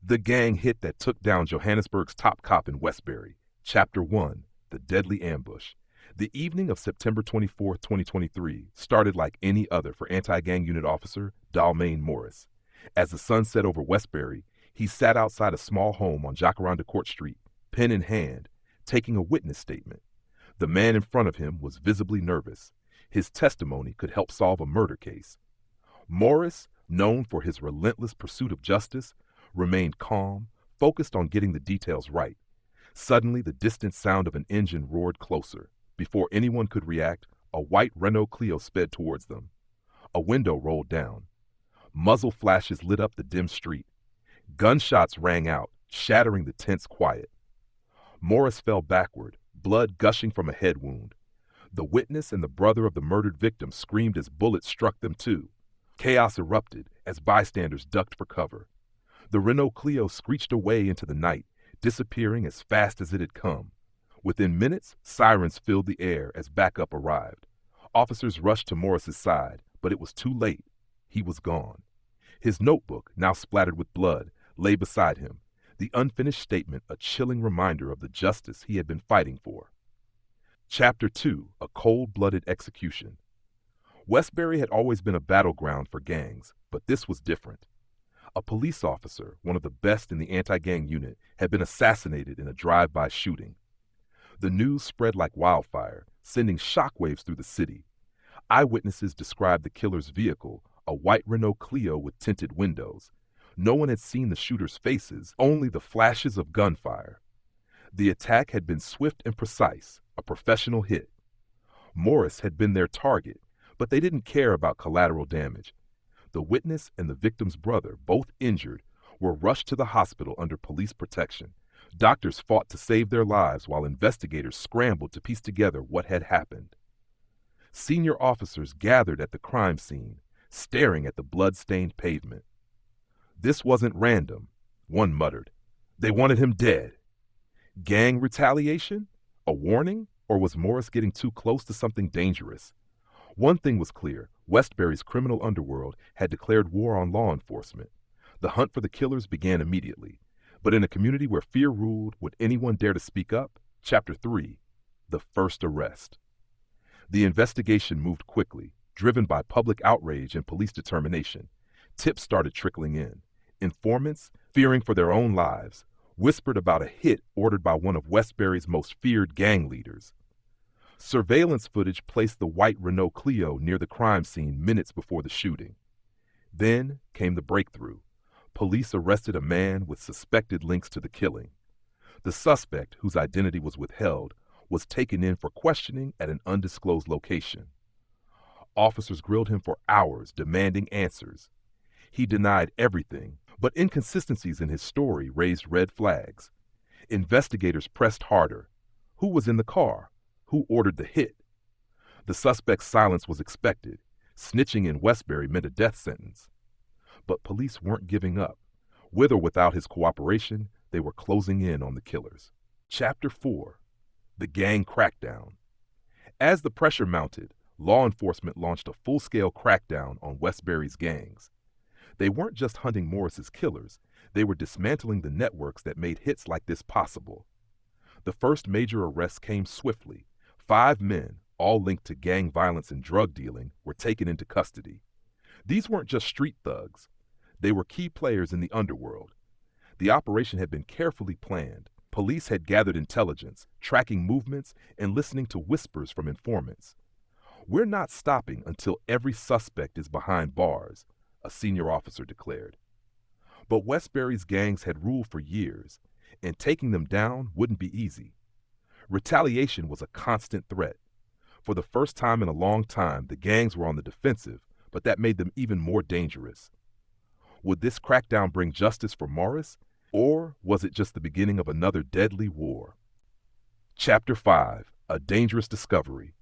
The gang hit that took down Johannesburg's top cop in Westbury. Chapter 1: The Deadly Ambush. The evening of September 24, 2023 started like any other for anti-gang unit officer Dalmain Morris. As the sun set over Westbury, he sat outside a small home on Jacaranda Court Street, pen in hand, taking a witness statement. The man in front of him was visibly nervous. His testimony could help solve a murder case. Morris, known for his relentless pursuit of justice, remained calm, focused on getting the details right. Suddenly, the distant sound of an engine roared closer. Before anyone could react, a white Renault Clio sped towards them. A window rolled down. Muzzle flashes lit up the dim street. Gunshots rang out, shattering the tense quiet. Morris fell backward, blood gushing from a head wound. The witness and the brother of the murdered victim screamed as bullets struck them too. Chaos erupted as bystanders ducked for cover. The Renault Clio screeched away into the night, disappearing as fast as it had come. Within minutes, sirens filled the air as backup arrived. Officers rushed to Morris's side, but it was too late. He was gone. His notebook, now splattered with blood, lay beside him, the unfinished statement a chilling reminder of the justice he had been fighting for. Chapter 2: A Cold-Blooded Execution. Westbury had always been a battleground for gangs, but this was different. A police officer, one of the best in the anti-gang unit, had been assassinated in a drive-by shooting. The news spread like wildfire, sending shockwaves through the city. Eyewitnesses described the killer's vehicle, a white Renault Clio with tinted windows. No one had seen the shooter's faces, only the flashes of gunfire. The attack had been swift and precise, a professional hit. Morris had been their target, but they didn't care about collateral damage. The witness and the victim's brother, both injured, were rushed to the hospital under police protection. Doctors fought to save their lives while investigators scrambled to piece together what had happened. Senior officers gathered at the crime scene, staring at the blood-stained pavement. This wasn't random, one muttered. They wanted him dead. Gang retaliation? A warning? Or was Morris getting too close to something dangerous? One thing was clear: Westbury's criminal underworld had declared war on law enforcement. The hunt for the killers began immediately. But in a community where fear ruled, would anyone dare to speak up? Chapter 3: The First Arrest. The investigation moved quickly, driven by public outrage and police determination. Tips started trickling in. Informants, fearing for their own lives, whispered about a hit ordered by one of Westbury's most feared gang leaders. Surveillance footage placed the white Renault Clio near the crime scene minutes before the shooting. Then came the breakthrough. Police arrested a man with suspected links to the killing. The suspect, whose identity was withheld, was taken in for questioning at an undisclosed location. Officers grilled him for hours, demanding answers. He denied everything, but inconsistencies in his story raised red flags. Investigators pressed harder. Who was in the car? Who ordered the hit? The suspect's silence was expected. Snitching in Westbury meant a death sentence. But police weren't giving up. With or without his cooperation, they were closing in on the killers. Chapter 4: The Gang Crackdown. As the pressure mounted, law enforcement launched a full-scale crackdown on Westbury's gangs. They weren't just hunting Morris's killers, they were dismantling the networks that made hits like this possible. The first major arrests came swiftly. 5 men, all linked to gang violence and drug dealing, were taken into custody. These weren't just street thugs. They were key players in the underworld. The operation had been carefully planned. Police had gathered intelligence, tracking movements, and listening to whispers from informants. "We're not stopping until every suspect is behind bars," a senior officer declared. But Westbury's gangs had ruled for years, and taking them down wouldn't be easy. Retaliation was a constant threat. For the first time in a long time, the gangs were on the defensive, but that made them even more dangerous. Would this crackdown bring justice for Morris, or was it just the beginning of another deadly war? Chapter 5: A Dangerous Discovery.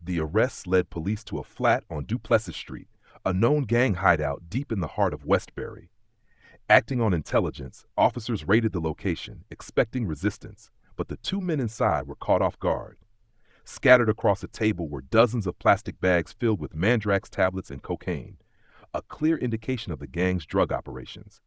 The arrests led police to a flat on Duplessis Street, a known gang hideout deep in the heart of Westbury. Acting on intelligence, officers raided the location, expecting resistance, but the 2 men inside were caught off guard. Scattered across a table were dozens of plastic bags filled with Mandrax tablets and cocaine, a clear indication of the gang's drug operations.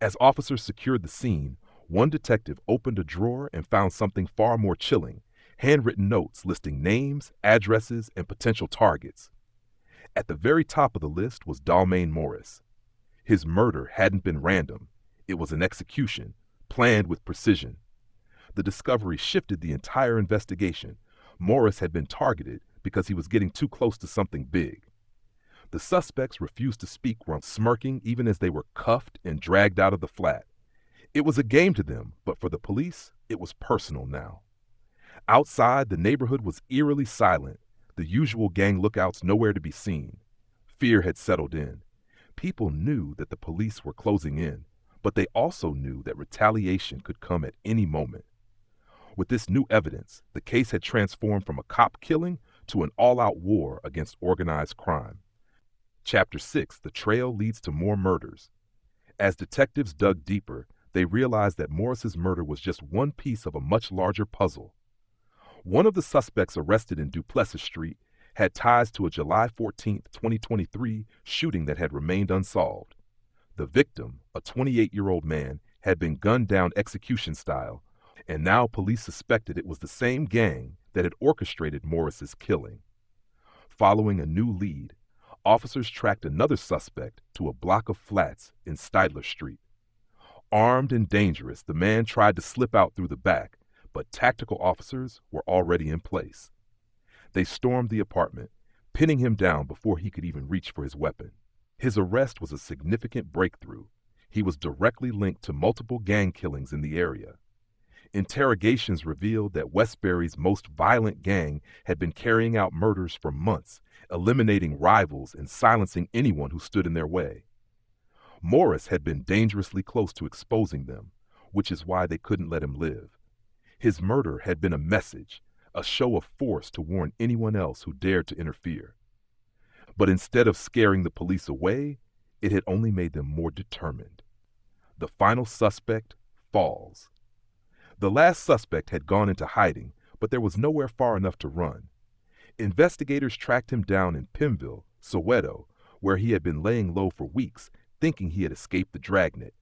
As officers secured the scene, one detective opened a drawer and found something far more chilling: handwritten notes listing names, addresses, and potential targets. At the very top of the list was Dalmain Morris. His murder hadn't been random. It was an execution, planned with precision. The discovery shifted the entire investigation. Morris had been targeted because he was getting too close to something big. The suspects refused to speak, while smirking even as they were cuffed and dragged out of the flat. It was a game to them, but for the police, it was personal now. Outside, the neighborhood was eerily silent, the usual gang lookouts nowhere to be seen. Fear had settled in. People knew that the police were closing in, but they also knew that retaliation could come at any moment. With this new evidence, the case had transformed from a cop killing to an all-out war against organized crime. Chapter 6: The Trail Leads to More Murders. As detectives dug deeper, they realized that Morris's murder was just one piece of a much larger puzzle. One of the suspects arrested in Duplessis Street had ties to a July 14, 2023 shooting that had remained unsolved. The victim, a 28-year-old man, had been gunned down execution style, and now police suspected it was the same gang that had orchestrated Morris's killing. Following a new lead, officers tracked another suspect to a block of flats in Steidler Street. Armed and dangerous, the man tried to slip out through the back, but tactical officers were already in place. They stormed the apartment, pinning him down before he could even reach for his weapon. His arrest was a significant breakthrough. He was directly linked to multiple gang killings in the area. Interrogations revealed that Westbury's most violent gang had been carrying out murders for months, eliminating rivals and silencing anyone who stood in their way. Morris had been dangerously close to exposing them, which is why they couldn't let him live. His murder had been a message, a show of force to warn anyone else who dared to interfere. But instead of scaring the police away, it had only made them more determined. The final suspect falls. The last suspect had gone into hiding, but there was nowhere far enough to run. Investigators tracked him down in Pimville, Soweto, where he had been laying low for weeks, thinking he had escaped the dragnet.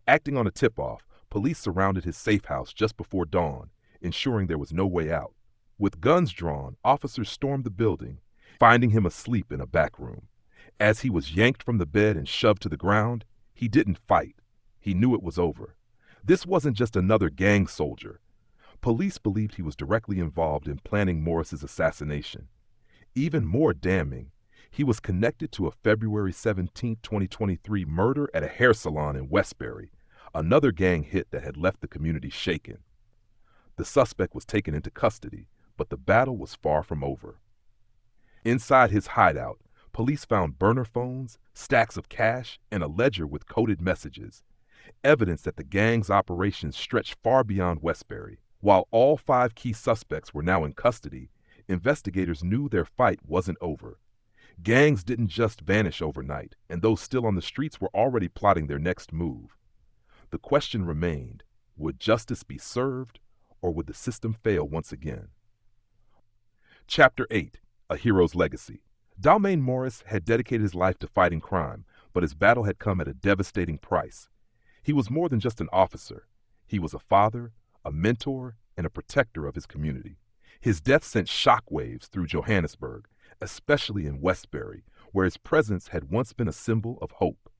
Acting on a tip-off, police surrounded his safe house just before dawn, ensuring there was no way out. With guns drawn, officers stormed the building, finding him asleep in a back room. As he was yanked from the bed and shoved to the ground, he didn't fight. He knew it was over. This wasn't just another gang soldier. Police believed he was directly involved in planning Morris's assassination. Even more damning, he was connected to a February 17, 2023 murder at a hair salon in Westbury, another gang hit that had left the community shaken. The suspect was taken into custody, but the battle was far from over. Inside his hideout, police found burner phones, stacks of cash, and a ledger with coded messages, evidence that the gang's operations stretched far beyond Westbury. While all 5 key suspects were now in custody, investigators knew their fight wasn't over. Gangs didn't just vanish overnight, and those still on the streets were already plotting their next move. The question remained: would justice be served, or would the system fail once again? Chapter 8: A Hero's Legacy. Dalmain Morris had dedicated his life to fighting crime, but his battle had come at a devastating price. He was more than just an officer. He was a father, a mentor, and a protector of his community. His death sent shockwaves through Johannesburg, especially in Westbury, where his presence had once been a symbol of hope.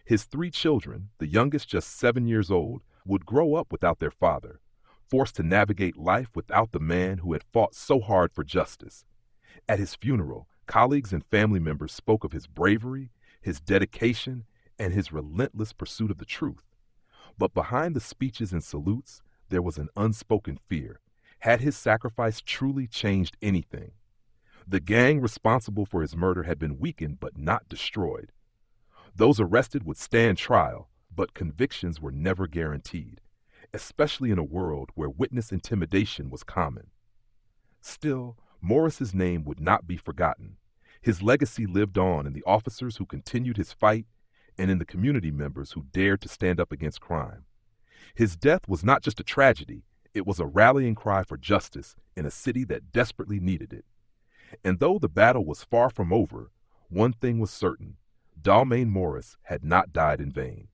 His 3 children, the youngest just 7 years old, would grow up without their father, forced to navigate life without the man who had fought so hard for justice. At his funeral, colleagues and family members spoke of his bravery, his dedication, and his relentless pursuit of the truth. But behind the speeches and salutes, there was an unspoken fear. Had his sacrifice truly changed anything? The gang responsible for his murder had been weakened but not destroyed. Those arrested would stand trial, but convictions were never guaranteed, especially in a world where witness intimidation was common. Still, Morris's name would not be forgotten. His legacy lived on in the officers who continued his fight and in the community members who dared to stand up against crime. His death was not just a tragedy, it was a rallying cry for justice in a city that desperately needed it. And though the battle was far from over, one thing was certain: Dalmain Morris had not died in vain.